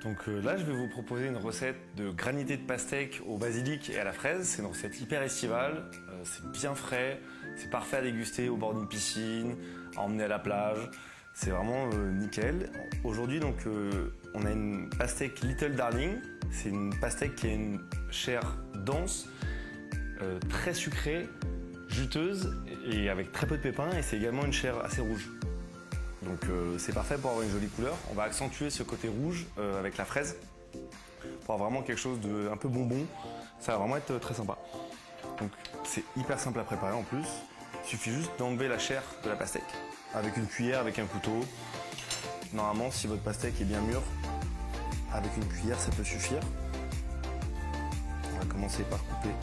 Donc là, je vais vous proposer une recette de granité de pastèque au basilic et à la fraise. C'est une recette hyper estivale, c'est bien frais, c'est parfait à déguster au bord d'une piscine, à emmener à la plage. C'est vraiment nickel. Aujourd'hui, donc, on a une pastèque Little Darling. C'est une pastèque qui a une chair dense, très sucrée, juteuse et avec très peu de pépins. Et c'est également une chair assez rouge. Donc c'est parfait pour avoir une jolie couleur. On va accentuer ce côté rouge avec la fraise pour avoir vraiment quelque chose de un peu bonbon. Ça va vraiment être très sympa. Donc c'est hyper simple à préparer en plus. Il suffit juste d'enlever la chair de la pastèque avec une cuillère, avec un couteau. Normalement, si votre pastèque est bien mûre, avec une cuillère ça peut suffire. On va commencer par couper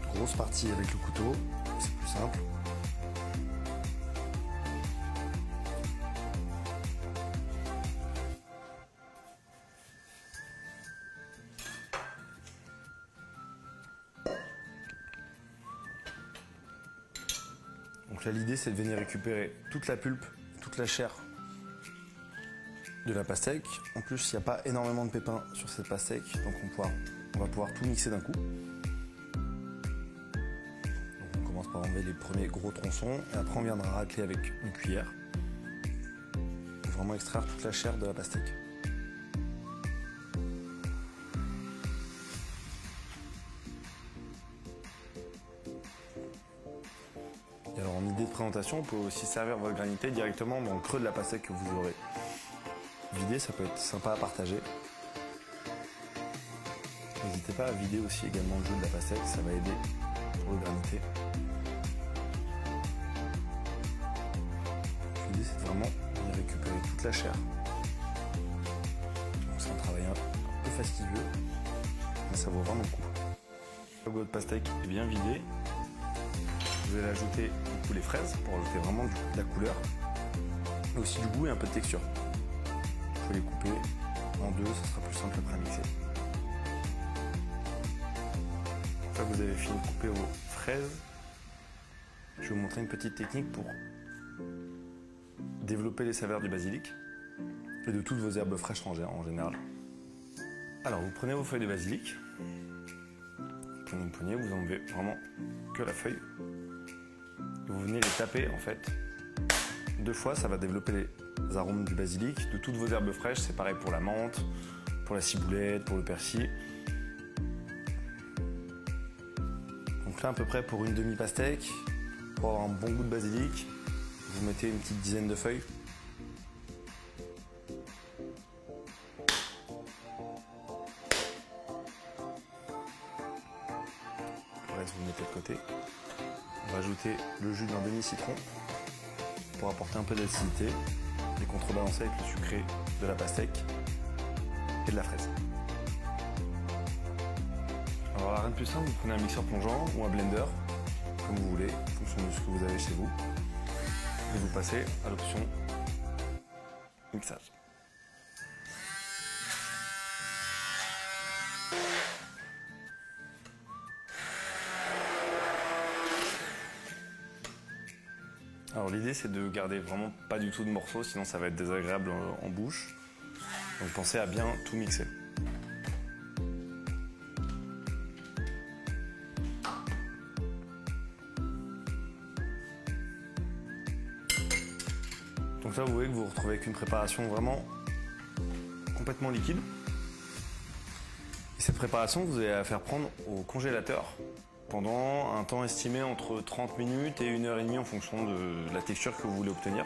une grosse partie avec le couteau, c'est plus simple. Donc là, l'idée, c'est de venir récupérer toute la pulpe, toute la chair de la pastèque. En plus, il n'y a pas énormément de pépins sur cette pastèque, donc on va pouvoir tout mixer d'un coup. Donc on commence par enlever les premiers gros tronçons, et après on viendra racler avec une cuillère pour vraiment extraire toute la chair de la pastèque. Et alors en idée de présentation, on peut aussi servir votre granité directement dans le creux de la pastèque que vous aurez vidé, ça peut être sympa à partager. N'hésitez pas à vider aussi également le jus de la pastèque, ça va aider pour le granité. L'idée c'est de vraiment venir récupérer toute la chair. Donc c'est un travail un peu fastidieux, mais ça vaut vraiment le coup. Votre pastèque est bien vidée. Vous allez ajouter du coup les fraises pour ajouter vraiment de la couleur, mais aussi du goût et un peu de texture. Vous pouvez les couper en deux, ça sera plus simple après à mixer. Une fois que vous avez fini de couper vos fraises, je vais vous montrer une petite technique pour développer les saveurs du basilic et de toutes vos herbes fraîches en général. Alors vous prenez vos feuilles de basilic, vous prenez une poignée, vous enlevez vraiment que la feuille. Vous venez les taper en fait 2 fois, ça va développer les arômes du basilic, de toutes vos herbes fraîches, c'est pareil pour la menthe, pour la ciboulette, pour le persil. Donc là à peu près pour une demi-pastèque, pour avoir un bon goût de basilic, vous mettez une petite dizaine de feuilles. Le reste vous le mettez de côté. On va ajouter le jus d'un demi-citron pour apporter un peu d'acidité et contrebalancer avec le sucré de la pastèque et de la fraise. Alors là, rien de plus simple, vous prenez un mixeur plongeant ou un blender, comme vous voulez, en fonction de ce que vous avez chez vous, et vous passez à l'option mixage. Alors l'idée c'est de garder vraiment pas du tout de morceaux, sinon ça va être désagréable en bouche. Donc pensez à bien tout mixer. Donc là vous voyez que vous vous retrouvez avec une préparation vraiment complètement liquide. Et cette préparation vous allez la faire prendre au congélateur pendant un temps estimé entre 30 minutes et 1h30 en fonction de la texture que vous voulez obtenir.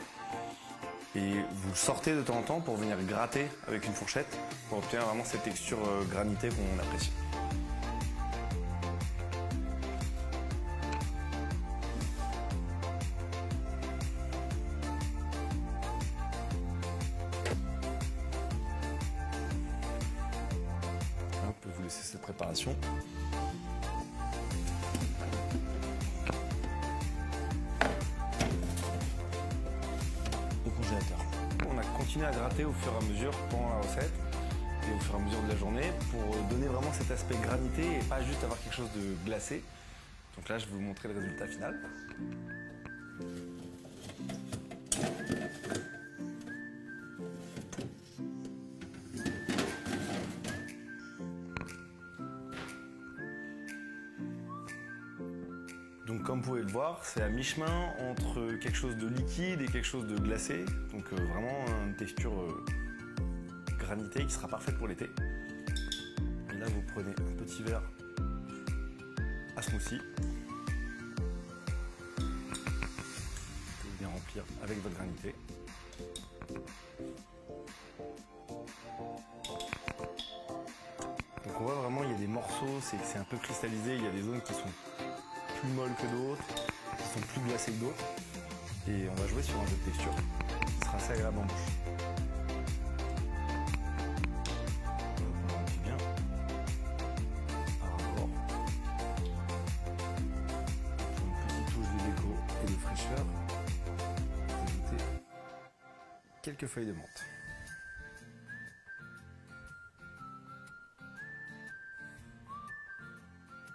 Et vous le sortez de temps en temps pour venir gratter avec une fourchette pour obtenir vraiment cette texture granitée qu'on apprécie. On peut vous laisser cette préparation. On a continué à gratter au fur et à mesure pendant la recette et au fur et à mesure de la journée pour donner vraiment cet aspect granité et pas juste avoir quelque chose de glacé. Donc là, je vais vous montrer le résultat final. Comme vous pouvez le voir, c'est à mi-chemin entre quelque chose de liquide et quelque chose de glacé. Donc vraiment une texture granitée qui sera parfaite pour l'été. Et là, vous prenez un petit verre à smoothie. Que vous bien remplir avec votre granité. Donc on voit vraiment, il y a des morceaux, c'est un peu cristallisé, il y a des zones qui sont plus molles que d'autres, qui sont plus glacées que d'autres. Et on va jouer sur un jeu de texture qui sera assez agréable en bouche. On remplit bien. Par rapport. Pour une petite touche de déco et de fraîcheur, ajouter quelques feuilles de menthe.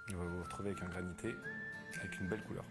Et on va vous retrouver avec un granité avec une belle couleur.